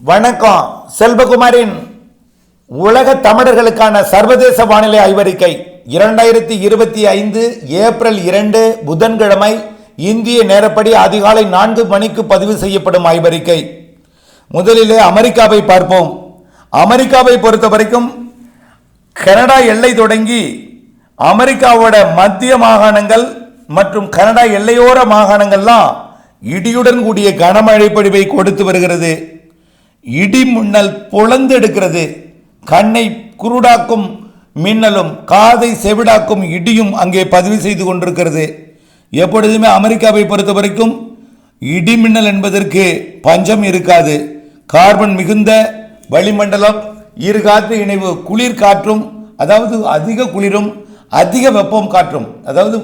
வணக்கம். செல்வகுமாரின் உலக தமிழர்களுக்கான சர்வதேச வானிலை ஆய்வறிக்கை 2025 ஏப்ரல் 2 புதன்கிழமை இந்திய நேரப்படி அதிகாலை 4 மணிக்கு பதிவு செய்யப்படும் ஆய்வறிக்கை. முதலிலே அமெரிக்காவை பார்ப்போம். அமெரிக்காவை பொறுத்த வரைக்கும் கனடா எல்லை தொடங்கி அமெரிக்காவோட மத்திய மாகாணங்கள் மற்றும் கனடா எல்லையோர மாகாணங்கள்லாம் இடியுடன் கூடிய கனமழை பொழிவை கொடுத்து வருகிறது. இடி மின்னல் பொளந்து எடுக்கிறது. கண்ணை குருடாக்கும் மின்னலும் காதை செவிடாக்கும் இடியும் அங்கே பதிவு செய்து கொண்டிருக்கிறது. எப்பொழுதுமே அமெரிக்காவை பொறுத்த வரைக்கும் இடி மின்னல் என்பதற்கு பஞ்சம் இருக்காது. கார்பன் மிகுந்த வளிமண்டலம், இரு காற்று இணைவு, குளிர் காற்றும், அதாவது அதிக குளிரும் அதிக வெப்பம் காற்றும், அதாவது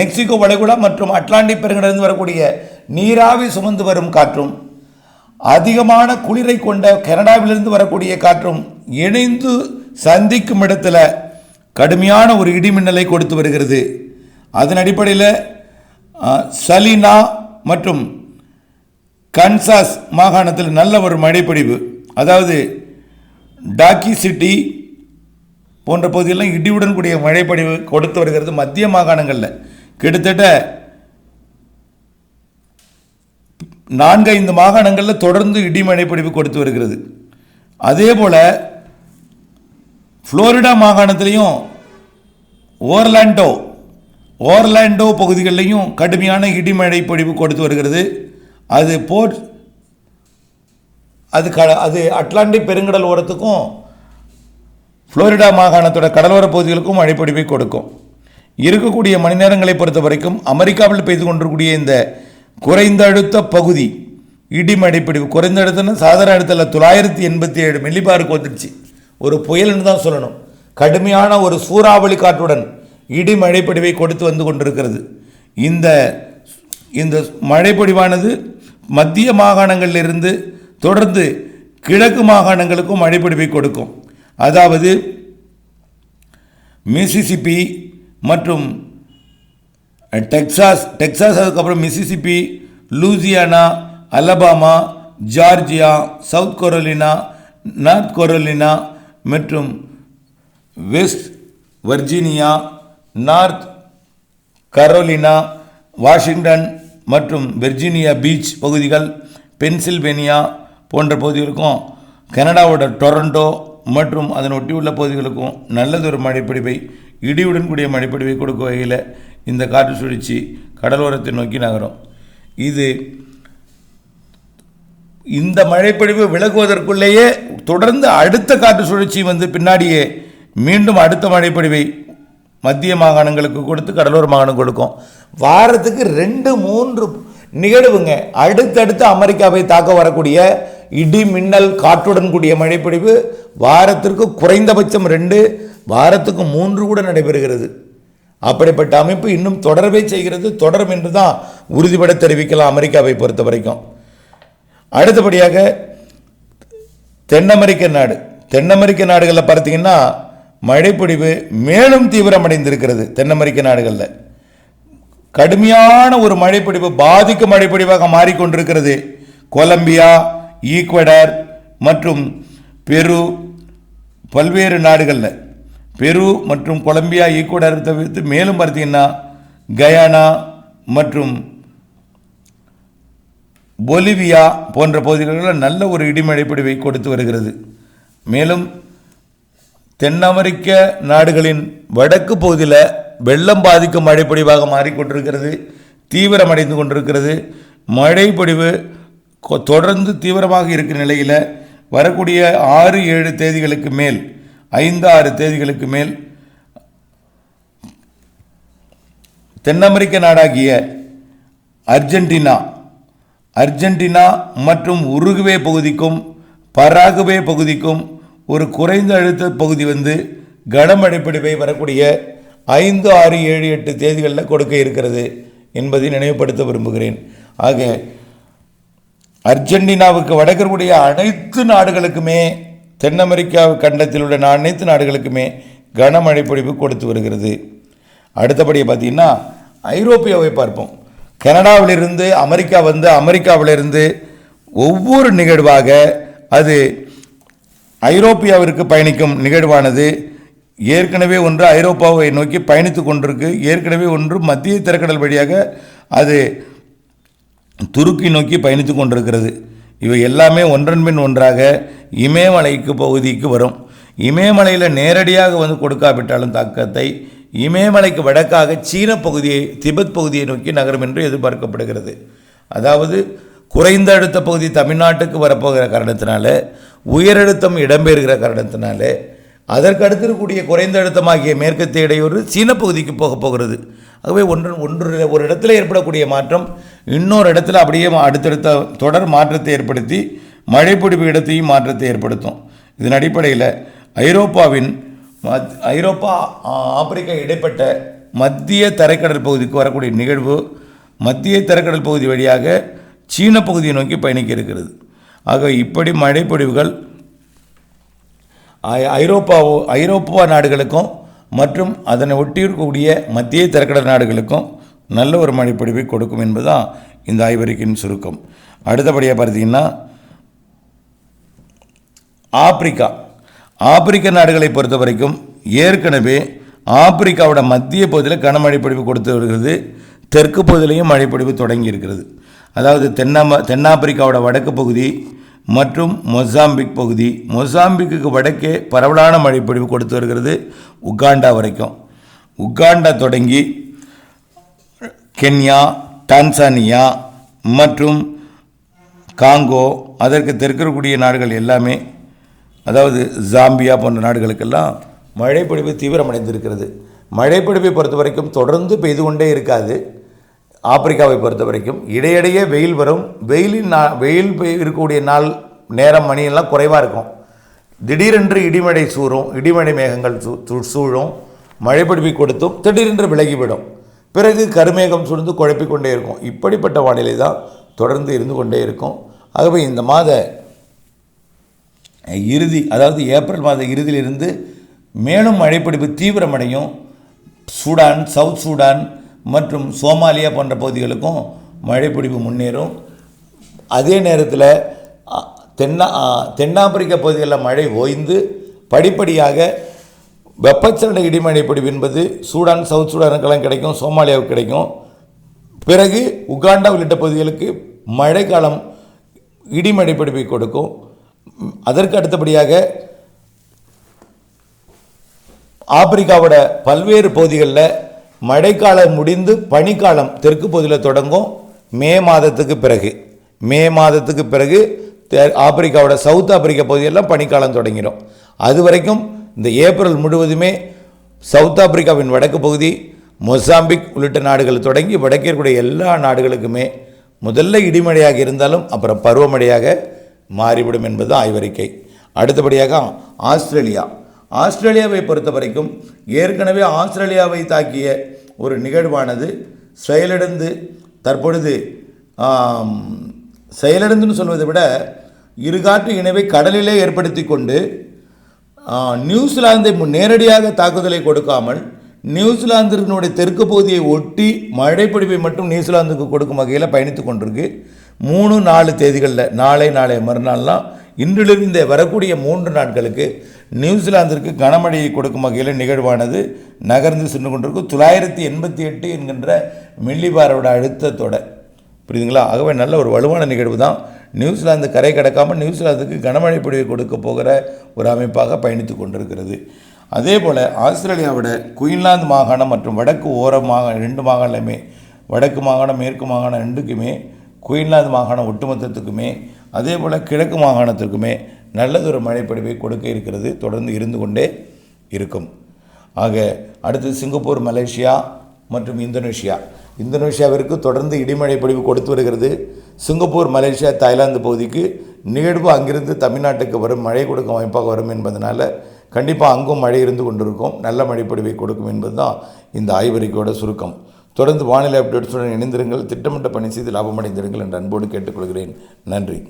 மெக்சிகோ வளைகுடா மற்றும் அட்லாண்டிக் பெருங்கடலிருந்து வரக்கூடிய நீராவி சுமந்து வரும் காற்றும், அதிகமான குளிரை கொண்ட கனடாவிலிருந்து வரக்கூடிய காற்றும் இணைந்து சந்திக்கும் இடத்துல கடுமையான ஒரு இடிமின்னலை கொடுத்து வருகிறது. அதன் அடிப்படையில் சலினா மற்றும் கன்சாஸ் மாகாணத்தில் நல்ல ஒரு மழைப்பொழிவு, அதாவது டாக்கி சிட்டி போன்ற பகுதிகளெல்லாம் இடியுடன் கூடிய மழைப்பொழிவு கொடுத்து வருகிறது. மத்திய மாகாணங்களில் கிட்டத்தட்ட 4-5 மாகாணங்களில் தொடர்ந்து இடிமழை பொழிவு கொடுத்து வருகிறது. அதே போல் புளோரிடா மாகாணத்திலையும் ஓர்லாண்டோ பகுதிகளிலையும் கடுமையான இடிமழை பொழிவு கொடுத்து வருகிறது. அது அட்லாண்டிக் பெருங்கடல் ஓரத்துக்கும் புளோரிடா மாகாணத்தோட கடலோர பகுதிகளுக்கும் மழைப்பொழிவை கொடுக்கும். இருக்கக்கூடிய மணி நேரங்களை பொறுத்த வரைக்கும் அமெரிக்காவில் பெய்து கொண்டிருக்கூடிய இந்த குறைந்த அழுத்த பகுதி இடிமழைப்பிடிவு, குறைந்த அழுத்தம்னா சாதாரண அழுத்தத்தில் 987 மில்லிபாருக்கு வந்துடுச்சு. ஒரு புயல்னு தான் சொல்லணும். கடுமையான ஒரு சூறாவளி காற்றுடன் இடிமழைப்பிடிவை கொடுத்து வந்து கொண்டிருக்கிறது. இந்த மழைப்பொழிவானது மத்திய மாகாணங்களிலிருந்து தொடர்ந்து கிழக்கு மாகாணங்களுக்கும் மழைப்பொழிவை கொடுக்கும். அதாவது மிசிசிப்பி மற்றும் டெக்சாஸ், அதுக்கப்புறம் Mississippi, Louisiana, Alabama, Georgia, South Carolina, North Carolina மற்றும் West Virginia, North Carolina, Washington மற்றும் வெர்ஜீனியா பீச் பகுதிகள், பென்சில்வேனியா போன்ற பகுதிகளுக்கும், கனடாவோட டொரண்டோ மற்றும் அதன் ஒட்டியுள்ள பகுதிகளுக்கும் நல்லதொரு மழைப்பொழிவை, இடியுடன் கூடிய மழைப்பொழிவை கொடுக்கும் வகையில் இந்த காற்று சுழற்சி கடலோரத்தை நோக்கி நகரும். இந்த மழைப்பொழிவு விலகுவதற்குள்ளேயே தொடர்ந்து அடுத்த காற்று சுழற்சி பின்னாடியே மீண்டும் அடுத்த மழைப்பொழிவை மத்திய மாகாணங்களுக்கு கொடுத்து கடலோர மாகாணம் கொடுக்கும். வாரத்துக்கு 2-3 நிகழ்வுங்க அடுத்தடுத்து அமெரிக்காவை தாக்க வரக்கூடிய இடி மின்னல் காற்றுடன் கூடிய மழைப்பொழிவு வாரத்திற்கு குறைந்தபட்சம் 2, வாரத்துக்கு 3 கூட நடைபெறுகிறது. அப்படிப்பட்ட அமைப்பு இன்னும் தொடரவே செய்கிறது. தொடரும் என்று தான் உறுதிபட தெரிவிக்கலாம் அமெரிக்காவை பொறுத்த வரைக்கும். அடுத்தபடியாக தென் அமெரிக்க நாடுகளில் பார்த்தீங்கன்னா மழைப்பொழிவு மேலும் தீவிரமடைந்திருக்கிறது. தென் அமெரிக்க நாடுகளில் கடுமையான ஒரு மழைப்பொழிவு, பாதிக்கும் மழைப்பொழிவாக மாறிக்கொண்டிருக்கிறது. கொலம்பியா, ஈக்வடார் மற்றும் பெரு, பல்வேறு நாடுகளில் பெரு மற்றும் கொலம்பியா, ஈக்குவடார் தவிர்த்து மேலும் பார்த்தீங்கன்னா கயானா மற்றும் பொலிவியா போன்ற பகுதிகளில் நல்ல ஒரு இடிமழைப்பொழிவை கொடுத்து வருகிறது. மேலும் தென் அமெரிக்க நாடுகளின் வடக்கு பகுதியில் வெள்ளம் பாதிக்கும் மழைப்பொழிவாக மாறிக்கொண்டிருக்கிறது, தீவிரமடைந்து கொண்டிருக்கிறது. மழைப்பொழிவு தொடர்ந்து தீவிரமாக இருக்கிற நிலையில் வரக்கூடிய 6-7 தேதிகளுக்கு மேல், 5-6 தேதிகளுக்கு மேல் தென் அமெரிக்க நாடாகிய அர்ஜென்டினா மற்றும் உருகுவே பகுதிக்கும் பராகுவே பகுதிக்கும் ஒரு குறைந்த அழுத்த பகுதி கனமழைப்பொழிவை வரக்கூடிய 5, 6, 7, 8 தேதிகளில் கொடுக்க இருக்கிறது என்பதை நினைவுபடுத்த விரும்புகிறேன். ஆக அர்ஜென்டினாவுக்கு வடக்கக்கூடிய அனைத்து நாடுகளுக்குமே, தென் அமெரிக்கா கண்டத்தில் உள்ள அனைத்து நாடுகளுக்குமே கனமழை பொழிவு கொடுத்து வருகிறது. அடுத்தபடியாக பார்த்தீங்கன்னா ஐரோப்பியாவை பார்ப்போம். கனடாவிலிருந்து அமெரிக்கா அமெரிக்காவிலிருந்து ஒவ்வொரு நிகழ்வாக அது ஐரோப்பியாவிற்கு பயணிக்கும் நிகழ்வானது ஏற்கனவே ஒன்று ஐரோப்பாவை நோக்கி பயணித்து கொண்டிருக்கு. ஏற்கனவே ஒன்று மத்திய தரைக்கடல் வழியாக அது துருக்கி நோக்கி பயணித்து கொண்டிருக்கிறது. இவை எல்லாமே ஒன்றன் பின் ஒன்றாக இமயமலைக்கு பகுதிக்கு வரும். இமயமலையில் நேரடியாக வந்து கொடுக்காவிட்டாலும் தாக்கத்தை இமயமலைக்கு வடக்காக சீன பகுதியை, திபெத் பகுதியை நோக்கி நகரும் என்று எதிர்பார்க்கப்படுகிறது. அதாவது குறைந்த அழுத்த பகுதி தமிழ்நாட்டுக்கு வரப்போகிற காரணத்தினால, உயரழுத்தம் இடம்பெறுகிற காரணத்தினால, அதற்கு அடுத்திருக்கக்கூடிய குறைந்த அழுத்தமாகிய மேற்கத்திய இடையூறு சீன பகுதிக்கு போகிறது. ஆகவே ஒரு இடத்துல ஏற்படக்கூடிய மாற்றம் இன்னொரு இடத்துல அப்படியே அடுத்தடுத்த தொடர் மாற்றத்தை ஏற்படுத்தி மழைப்பொழிவு இடத்தையும் மாற்றத்தை ஏற்படுத்தும். இதன் அடிப்படையில் ஐரோப்பா ஆப்பிரிக்கா இடைப்பட்ட மத்திய தரைக்கடல் பகுதிக்கு வரக்கூடிய நிகழ்வு மத்திய தரைக்கடல் பகுதி வழியாக சீன பகுதியை நோக்கி பயணிக்க இருக்கிறது. ஆக இப்படி மழைப்பொழிவுகள் ஐரோப்பா நாடுகளுக்கும் மற்றும் அதனை ஒட்டியிருக்கக்கூடிய மத்திய தரைக்கடல் நாடுகளுக்கும் நல்ல ஒரு மழைப்பொழிவை கொடுக்கும் என்பதுதான் இந்த ஆய்வறிக்கையின் சுருக்கம். அடுத்தபடியாக பார்த்தீங்கன்னா ஆப்பிரிக்க நாடுகளை பொறுத்த வரைக்கும் ஏற்கனவே ஆப்பிரிக்காவோட மத்திய பகுதியில் கனமழை பொழிவு கொடுத்து வருகிறது. தெற்கு பகுதியிலையும் மழைப்பொழிவு தொடங்கி இருக்கிறது. அதாவது தென்னாப்பிரிக்காவோட வடக்கு பகுதி மற்றும் மொசாம்பிக் பகுதி, மொசாம்பிக்கு வடக்கே பரவலான மழைப்பொழிவு கொடுத்து வருகிறது. உகாண்டா வரைக்கும், உகாண்டா தொடங்கி கென்யா, டான்சானியா மற்றும் காங்கோ, அதற்கு தெற்கக்கூடிய நாடுகள் எல்லாமே, அதாவது ஜாம்பியா போன்ற நாடுகளுக்கெல்லாம் மழைப்பொழிவு தீவிரமடைந்திருக்கிறது. மழைப்பொழிவை பொறுத்த வரைக்கும் தொடர்ந்து பெய்து கொண்டே இருக்காது. ஆப்பிரிக்காவை பொறுத்த வரைக்கும் இடையிடையே வெயில் வரும். வெயில் இருக்கக்கூடிய நாள் நேரம் மணியெல்லாம் குறைவாக இருக்கும். திடீரென்று இடிமழை சூழும், இடிமழை மேகங்கள் சூழும், மழைப்பொழிவை கொடுத்தும் திடீரென்று விலகிவிடும். பிறகு கருமேகம் சூழ்ந்து குழப்பிக்கொண்டே இருக்கும். இப்படிப்பட்ட வானிலை தான் தொடர்ந்து இருந்து கொண்டே இருக்கும். ஆகவே இந்த மாத இறுதி, அதாவது ஏப்ரல் மாத இறுதியிலிருந்து மேலும் மழைப்பொழிவு தீவிரமடையும். சூடான், சவுத் சூடான் மற்றும் சோமாலியா போன்ற பகுதிகளுக்கும் மழைப்பொழிவு முன்னேறும். அதே நேரத்தில் தென்னாப்பிரிக்க பகுதிகளில் மழை ஓய்ந்து படிப்படியாக வெப்பச்சலன இடிமழை பொழிவு என்பது சூடான், சவுத் சூடானுக்கெல்லாம் கிடைக்கும், சோமாலியாவுக்கு கிடைக்கும். பிறகு உகாண்டா உள்ளிட்ட பகுதிகளுக்கு மழைக்காலம் இடிமழை பொழிவை கொடுக்கும். அதற்கு அடுத்தபடியாக ஆப்பிரிக்காவோட பல்வேறு பகுதிகளில் மழைக்காலம் முடிந்து பனிக்காலம் தெற்கு பகுதியில் தொடங்கும். மே மாதத்துக்கு பிறகு ஆப்பிரிக்காவோட சவுத் ஆப்பிரிக்கா பகுதியெல்லாம் பனிக்காலம் தொடங்கிடும். அது வரைக்கும் இந்த ஏப்ரல் முழுவதுமே சவுத் ஆப்பிரிக்காவின் வடக்கு பகுதி, மொசாம்பிக் உள்ளிட்ட நாடுகள் தொடங்கி வடக்கே இருக்கக்கூடிய எல்லா நாடுகளுக்குமே முதல்ல இடிமழையாக இருந்தாலும் அப்புறம் பருவமழையாக மாறிவிடும் என்பது ஆய்வறிக்கை. அடுத்தபடியாக ஆஸ்திரேலியாவை பொறுத்த வரைக்கும் ஏற்கனவே ஆஸ்திரேலியாவை தாக்கிய ஒரு நிகழ்வானது செயலிழந்து தற்பொழுது செயலிழந்துன்னு சொல்வதை விட இருகாற்று இணைவை கடலிலே ஏற்படுத்தி கொண்டு நியூசிலாந்தை நேரடியாக தாக்குதலை கொடுக்காமல் நியூசிலாந்தினுடைய தெற்கு பகுதியை ஒட்டி மழைப்பொழிவை மட்டும் நியூசிலாந்துக்கு கொடுக்கும் வகையில் பயணித்து கொண்டிருக்கு. 3-4 தேதிகளில் நாளை மறுநாள்லாம் இன்றிலிருந்து வரக்கூடிய 3 நாட்களுக்கு நியூசிலாந்திற்கு கனமழையை கொடுக்கும் வகையில் நிகழ்வானது நகர்ந்து சென்று கொண்டிருக்கு. 988 என்கின்ற மில்லிபாரோட அழுத்தத்தோட, புரியுதுங்களா? ஆகவே நல்ல ஒரு வலுவான நிகழ்வு தான். நியூசிலாந்து கரை கடக்காமல் நியூசிலாந்துக்கு கனமழை பொழிவை கொடுக்க போகிற ஒரு அமைப்பாக பயணித்து கொண்டிருக்கிறது. அதே போல் ஆஸ்திரேலியாவோட குயின்லாந்து மாகாணம் மற்றும் வடக்கு ஓர மாகாணம் 2 மாகாணமே, வடக்கு மாகாணம் மேற்கு மாகாணம் 2க்குமே, குயின்லாந்து மாகாணம் ஒட்டுமொத்தத்துக்குமே, அதே போல் கிழக்கு மாகாணத்திற்குமே நல்லதொரு மழைப்பொழிவை கொடுக்க இருக்கிறது. தொடர்ந்து இருந்து கொண்டே இருக்கும். ஆக அடுத்து சிங்கப்பூர், மலேசியா மற்றும் இந்தோனேஷியாவிற்கு தொடர்ந்து இடிமழை பொழிவு கொடுத்து வருகிறது. சிங்கப்பூர், மலேசியா, தாய்லாந்து பகுதிக்கு நிகழ்வு அங்கிருந்து தமிழ்நாட்டுக்கு வரும், மழை கொடுக்கும் அமைப்பாக வரும் என்பதனால கண்டிப்பாக அங்கும் மழை இருந்து கொண்டிருக்கும். நல்ல மழைப்பொழிவை கொடுக்கும் என்பது தான் இந்த ஆய்வறிக்கையோட சுருக்கம். தொடர்ந்து வானிலை அப்டேட்ஸுடன் இணைந்திருங்கள். திட்டமிட்ட பணி செய்து லாபமடைந்திருங்கள் என்று அன்போடு கேட்டுக்கொள்கிறேன். நன்றி.